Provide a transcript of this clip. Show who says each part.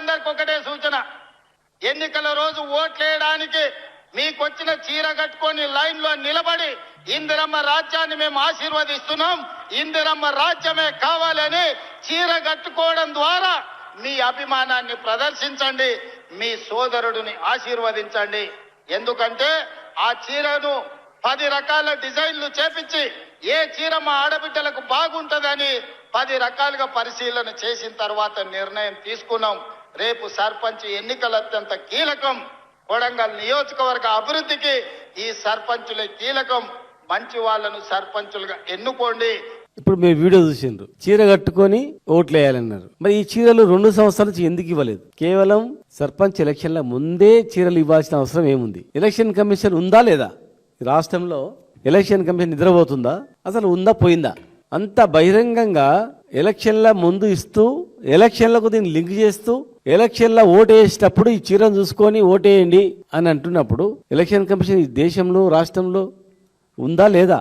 Speaker 1: ప్రజలందరికీ ఒకటే సూచన, ఎన్నికల రోజు ఓట్లేయడానికి మీకొచ్చిన చీర కట్టుకొని లైన్ లో నిలబడి ఇందిరమ్మ రాజ్యాన్ని మేము ఆశీర్వదిస్తున్నాం, ఇందిరమ్మ రాజ్యమే కావాలని చీర కట్టుకోవడం ద్వారా మీ అభిమానాన్ని ప్రదర్శించండి, మీ సోదరుడిని ఆశీర్వదించండి. ఎందుకంటే ఆ చీరను 10 రకాల డిజైన్లు చేపించి ఏ చీర మా ఆడబిడ్డలకు బాగుంటుందని 10 రకాలుగా పరిశీలన చేసిన తర్వాత నిర్ణయం తీసుకున్నాం. రేపు సర్పంచ్ ఎన్నికలు అత్యంత కీలకం. కొడంగల్ నియోజకవర్గ అభివృద్ధికి ఈ సర్పంచులే కీలకం. మంచి వాళ్ళను సర్పంచులుగా ఎన్నుకోండి.
Speaker 2: ఇప్పుడు మీరు వీడియో చూసిండ్రు, చీర కట్టుకొని ఓట్లు వేయాలన్నారు. మరి ఈ చీరలు 2 సంవత్సరాల నుంచి ఎందుకు ఇవ్వలేదు? కేవలం సర్పంచ్ ఎలక్షన్ల ముందే చీరలు ఇవ్వాల్సిన అవసరం ఏముంది? ఎలక్షన్ కమిషన్ ఉందా లేదా? రాష్ట్రంలో ఎలక్షన్ కమిషన్ నిద్రపోతుందా? అసలు ఉందా పోయిందా? అంత బహిరంగంగా ఎలక్షన్ల ముందు ఇస్తూ, ఎలక్షన్లకు దీన్ని లింక్ చేస్తూ, ఎలక్షన్ల ఓటు వేసేటప్పుడు ఈ చీరను చూసుకొని ఓటేయండి అని అంటున్నప్పుడు ఎలక్షన్ కమిషన్ ఈ దేశంలో రాష్ట్రంలో ఉందా లేదా?